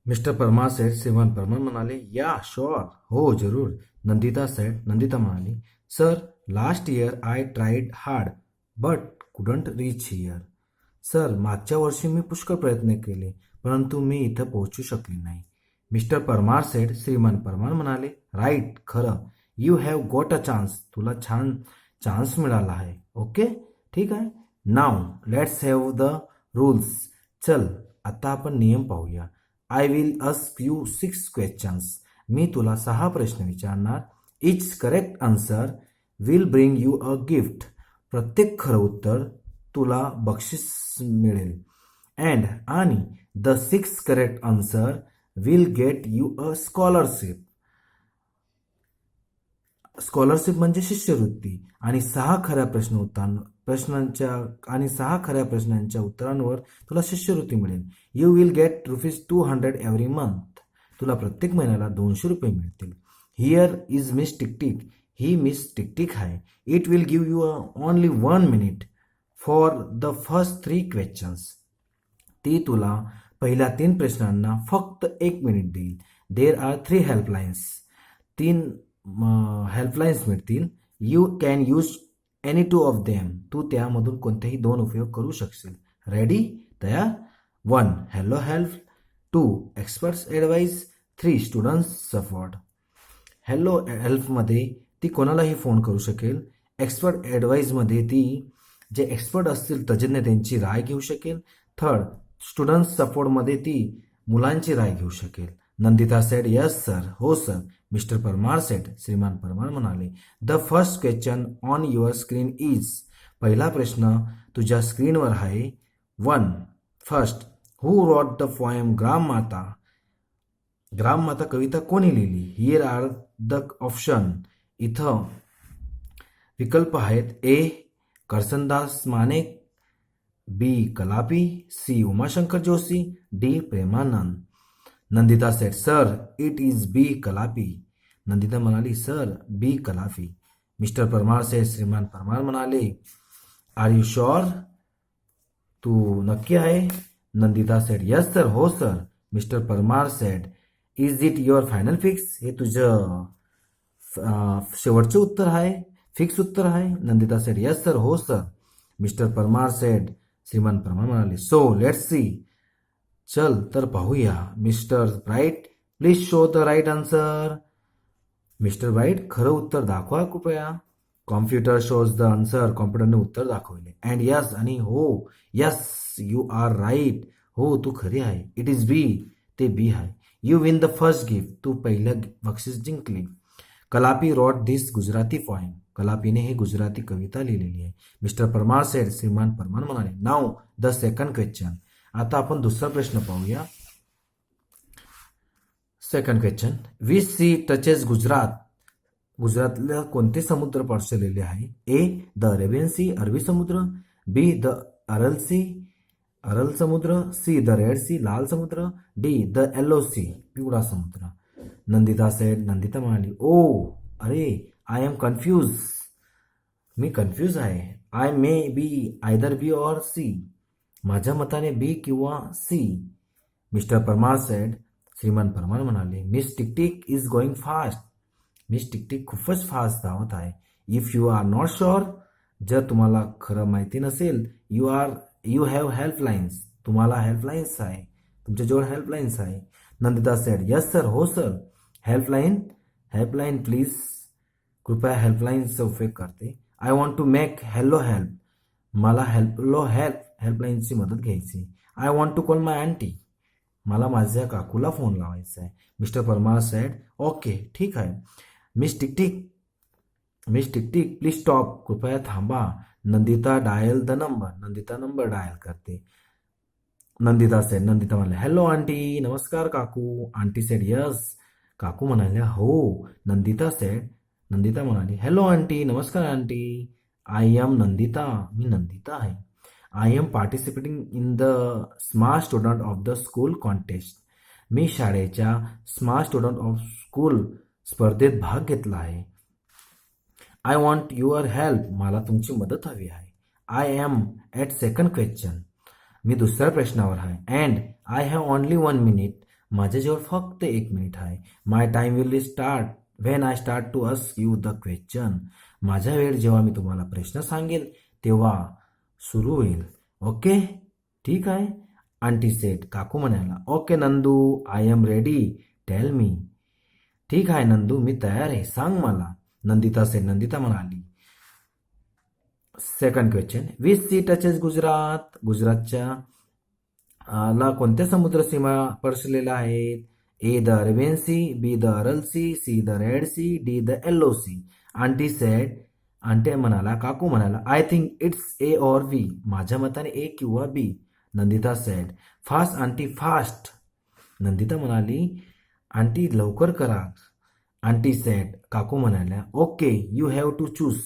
Mister Parmar said, श्रीमान परमार म्हणाले, या श्योर, हो जरूर. नंदिता सेड, नंदिता म्हणाली, sir, last year I tried hard but couldn't reach here. Sir, मागच्या वर्षी मी पुष्कळ प्रयत्न केले, परंतु मी इथं पोहोचू शकले नाही. मिस्टर परमार सेड, श्रीमान परमार म्हणाले, राईट, खरं. You have got a chance, तुला छान चान्स मिळाला आहे. ओके, ठीक आहे. Now let's have the rules. चल, आता आपण नियम पाहूया. I will ask you 6 questions. मी तुला 6 प्रश्न विचारणार. Each correct answer will bring you a gift. प्रत्येक खरं उत्तर तुला बक्षीस मिळेल. आणि the 6 correct answer will get you a scholarship. Scholarship म्हणजे शिष्यवृत्ती. आणि 6 खऱ्या प्रश्नांच्या उत्तरांवर तुला शिष्यवृत्ती मिळेल. You will get ₹200 every month. तुला प्रत्येक महिन्याला ₹200 मिळतील. Here is miss Tiktik. ही मिस टिकटिक आहे. It will give you only 1 minute for the first 3 questions. ती तुला पहिल्या 3 प्रश्नांना फक्त 1 मिनिट देईल. There are 3 helplines. 3 हेल्पलाईन्स मिळतील. You can use any 2 of them. तू त्यामधून कोणतेही 2 उपयोग करू शकशील. रेडी? तयार? 1. Hello help. 2. Experts advice. 3. Students support. Hello हेल्पमध्ये ती कोणालाही फोन करू शकेल. एक्सपर्ट ॲडवाईजमध्ये ती जे एक्सपर्ट असतील तज्ज्ञ त्यांची राय घेऊ शकेल. थर्ड, स्टुडंट्स सपोर्टमध्ये ती मुलांची राय घेऊ शकेल. नंदिता सेड, यस सर, हो सर. मिस्टर परमार सेड, श्रीमान परमार म्हणाले, the first question on your screen is. पहिला प्रश्न तुझ्या स्क्रीनवर आहे. 1. First, who wrote the poem Gram Mata. Gram Mata कविता कोणी लिहिली. Here are the option. इथं विकल्प आहेत. A. Karsandas Manek. B. Kalapi. C. Umashankar Joshi. D. Premanand. Nandita said, sir, it is B. Kalapi. Nandita म्हणाली, सर, बी. कलापी. मिस्टर परमार सेड, श्रीमान परमार म्हणाले, आर यू शुअर. तू नक्की आहे. नंदिता सेड, यस सर, हो sir. Mister Parmar said, is it your final fix. हे तुझं शेवटचं उत्तर आहे, फिक्स उत्तर आहे. नंदिता सेड, यस सर, हो सर. मिस्टर परमार सेड, श्रीमान परमार म्हणाले, सो लेट्स सी. चल तर पाहूया. Mister Bright, please show the right answer. Mister Bright, खरं उत्तर दाखवा कृपया. Computer shows the answer. कॉम्प्युटरने उत्तर दाखवले. अँड यस, आणि हो. Yes, you are right. हो, तू खरी आहे. It is B. ते बी आहे. You win the first gift. तू पहिलं बक्षीस जिंकले. Kalapi wrote this Gujarati poem. कलापीने ही गुजराती कविता लिहिलेली आहे. मिस्टर परमार सेड, श्रीमान परमार म्हणाले, नाव द सेकंड क्वेश्चन. आता आपण दुसरा प्रश्न पाहूया. Second question, which sea touches Gujarat. गुजरातला कोणते समुद्र पसरलेले आहे. ए. द अरेबियन सी, अरबी समुद्र. बी. द अरल सी, अरल समुद्र. सी. द रेड सी, लाल समुद्र. डी. द येलो सी, पिवळा समुद्र. नंदिता सेड, नंदिता म्हणाली, ओ, अरे, आय एम कन्फ्यूज. मी कन्फ्यूज आहे. I may be either B or C. माझ्या मताने बी किंवा सी. मिस्टर परमार सेड, श्रीमान परमार म्हणाले, miss Tiktik is going fast. Miss Tiktik खूपच फास्ट धावत आहे. If you are not sure, जर तुम्हाला खरं माहिती नसेल, यू हॅव हेल्पलाईन्स. तुम्हाला हेल्पलाईन्स आहे. तुमच्याजवळ हेल्पलाईन्स आहे. नंदिता सेड, यस सर, हो सर. Helpline please. कृपया हेल्पलाईनचा उपयोग करते. I want to make hello help. मला हेल्पलाईनची मदत घ्यायची. I want to call my aunty. मला माझ्या काकूला फोन लावायचा आहे. मिस्टर परमार सेड, ओके, ठीक आहे. Miss Tiktik please stop. कृपया थांबा. Nandita dial the number. Nandita number dial करते. नंदिता सेड, नंदिता म्हणाले, हॅलो आंटी. नमस्कार काकू. Aunty said, yes. काकू म्हणाल्या, हो. नंदिता म्हणाली, हॅलो आंटी. नमस्कार आंटी. I am Nandita. मी नंदिता आहे. I am participating in the smart student of the school contest. मी शाळेच्या स्मार्ट स्टुडंट ऑफ स्कूल स्पर्धेत भाग घेतला आहे. I want your help. मला तुमची मदत हवी आहे. I am at second question. मी दुसऱ्या प्रश्नावर आहे. And I have only 1 minute. माझ्याजवळ फक्त 1 मिनिट आहे. My time will start when I start to ask you the question. माझा वेळ जेव्हा मी तुम्हाला प्रश्न सांगेल तेव्हा सुरू होईल. ओके, ठीक आहे. आंटी सेट, काकू म्हणाला. Okay Nandu, I am ready, tell me. ठीक आहे नंदू, मी तयार आहे, सांग मला. नंदिता सेट, नंदिता म्हणाली. Second question, which sea touches Gujarat. गुजरातच्या ला कोणत्या समुद्र सीमा स्पर्शलेल्या आहेत? A the Arabian Sea, B the Aral Sea, C the Red Sea, D the Yellow Sea. Aunty said, aunty म्हणाला, काकू म्हणाला, आय थिंक इट्स ए और बी. माझ्या मताने ए किंवा B. Nandita said, fast aunty fast. Nandita म्हणाली, आंटी लवकर करा. आंटी सेड, काकू म्हणाल्या, okay you have to choose.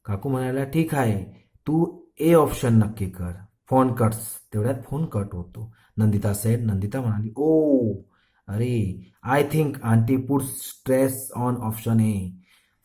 काकू म्हणाल्या, ठीक आहे, तू ए ऑप्शन नक्की कर. फोन कट्स, तेवढ्यात फोन कट होतो. नंदिता सेड, नंदिता म्हणाली, ओ अरे, I think aunty put stress on option A.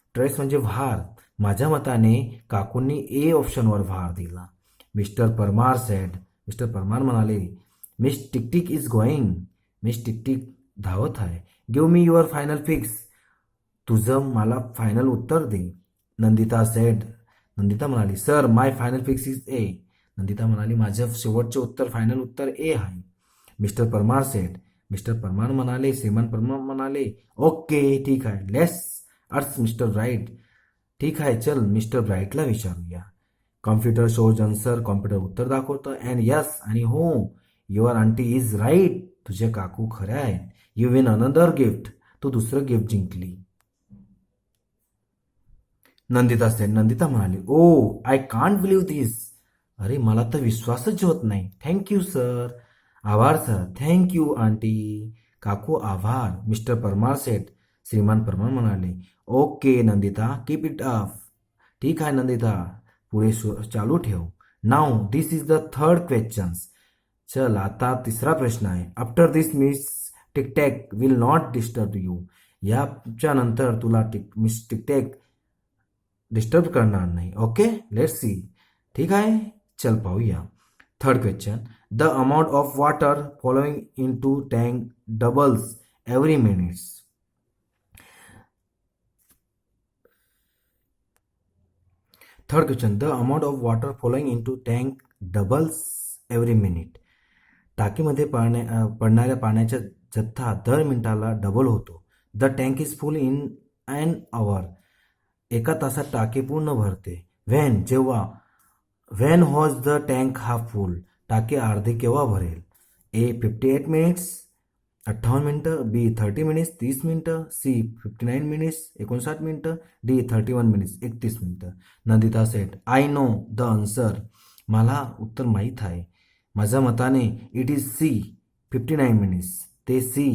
Stress म्हणजे भार. माझ्या मताने काकूंनी ए ऑप्शनवर भार दिला. Mister Parmar said, mister Parmar म्हणाले, miss Tiktik is going. Miss टिकटिक धावत आहे. Give me your final fix. तुझं मला फायनल उत्तर दे. नंदिता सेड, नंदिता म्हणाली, sir my final fix is a. Nandita म्हणाली, माझं शेवटचे उत्तर, फायनल उत्तर ए आहे. Mister Parmar said, mister Parmar म्हणाले, श्रीमान परमार म्हणाले, ओके ठीक आहे, लेट्स अर्थ मिस्टर ब्राईट. ठीक आहे, चल मिस्टर ब्राईटला विचारूया. कॉम्प्युटर शोज आन्सर, कॉम्प्युटर उत्तर दाखवतं. अँड यस, आणि हो, युअर आंटी इज राईट. तुझे काकू खरे आहेत. You win another gift. तू दुसरं गिफ्ट जिंकली. नंदिता सेड, नंदिता म्हणाली, oh I can't believe this. अरे, मला तर विश्वासच होत नाही. Thank you sir. आभार सर. Thank you aunty. काकू आभार. मिस्टर परमार सेड, श्रीमान परमार म्हणाले, okay Nandita, keep it up. ठीक आहे नंदिता, पुढे चालू ठेव. Now this is the third question. चल, आता तिसरा प्रश्न आहे. After this miss Tiktak will not disturb you. याच्या नंतर तुला मिस टिकटॅक डिस्टर्ब करणार नाही. Okay, let's see. ठीक आहे, चल पाहूया. Third question, the amount of water following into tank doubles every minutes. Third question, the amount of water following into tank doubles every minute. टाकीमध्ये पडणाऱ्या पाण्याचा जथ्था दर मिनिटाला डबल होतो. The tank is full in an hour. एका तासात टाकी पूर्ण भरते. व्हेन, जेव्हा. When was the tank half फुल. टाकी अर्धी केव्हा भरेल? ए 58 मिनिट्स 58 मिनिटं, बी 30 मिनिट्स 30 मिनिटं, सी 59 मिनिट्स 59 मिनिटं, डी 31 मिनिट्स 31 मिनिटं. Nandita said, I know the answer. मला उत्तर माहीत आहे. माझ्या मताने इट इज सी 59 मिनिट्स. ते सी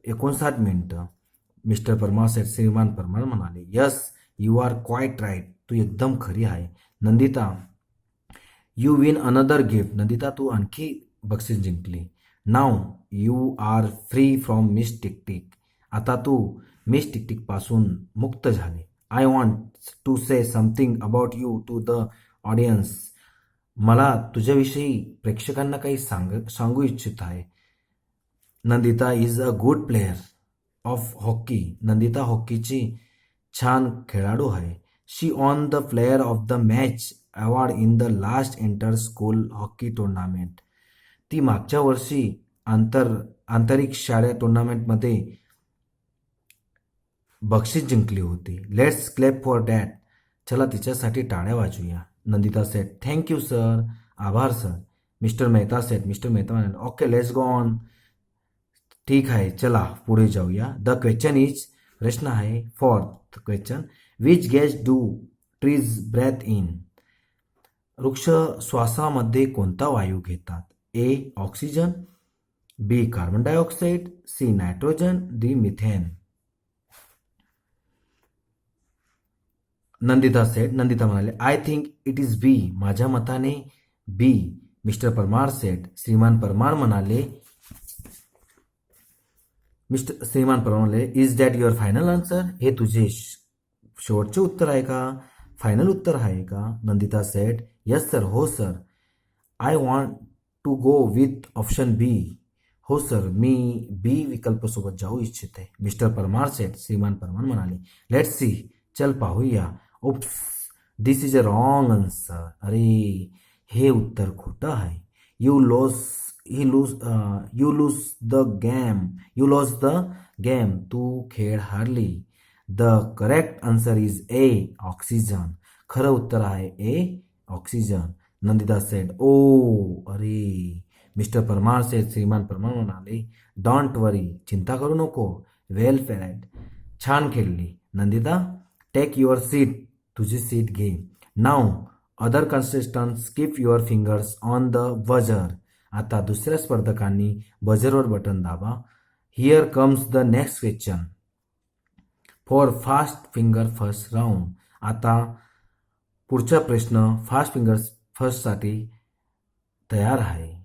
59 मिनिटं. मिस्टर परमार सेट, श्रीमान परमार म्हणाले, yes you are quite right. तू एकदम खरी आहे. Nandita, you win another gift. Nandita, तू आणखी बक्षीस जिंकली. Now you are free from miss Tiktik. आता तू मिस टिकटिक पासून मुक्त झाले. I want to say something about you to the audience. मला तुझ्याविषयी प्रेक्षकांना काही सांगू इच्छित आहे. Nandita is a good player of hockey. Nandita हॉकीची छान खेळाडू आहे. She won the player of the match award in the last inter school hockey tournament. ती मागच्या वर्षी आंतरिक शाळा टुर्नामेंटमध्ये बक्षीस जिंकली होती. Let's clap for that. चला तिच्यासाठी टाळ्या वाजूया. Nandita said, thank you sir. आभार sir. Mister Mehta said, mister Mehta म्हणाले, ओके लेट्स गो ऑन. ठीक आहे, चला पुढे जाऊया. द क्वेश्चन इज, प्रश्न आहे fourth question, which gas do trees breathe in. वृक्ष श्वासामध्ये कोणता वायू घेतात? A oxygen, B carbon dioxide, C nitrogen, D methane. Nandita said, Nandita म्हणाले, I think it is B. माझ्या मताने बी. मिस्टर परमार सेट, श्रीमान परमार म्हणाले, श्रीमान परमार म्हणाले, is that your final answer. हे तुझे शेवटचे उत्तर आहे का? फायनल उत्तर आहे का? Nandita said, yes sir. हो sir. I want to go with option B. हो सर, मी बी विकल्पासोबत जाऊ इच्छिते. Mister Parmar said. श्रीमान परमार म्हणाले. Let's see. चल पाहूया. Oops, this is a wrong answer. अरे, हे उत्तर खोटं आहे. You lost you lose the game. You lost the game. तू खेळ हारली. The correct answer is A, oxygen. खरं उत्तर आहे ए, ऑक्सिजन. नंदिता सेड. ओ, अरे. Mister Parmar said. श्रीमान परमार म्हणाले. Don't worry. चिंता करू नको. Well fared. छान खेळली. Nandita, take your seat. तुझी सीट घे. Now other contestants keep your fingers on the buzzer. आता दुसऱ्या स्पर्धकांनी बजरवर बटन दाबा. Here comes the next question for fast finger first round. आता पुढचा प्रश्न फास्ट फिंगर फर्स्टसाठी तयार आहे.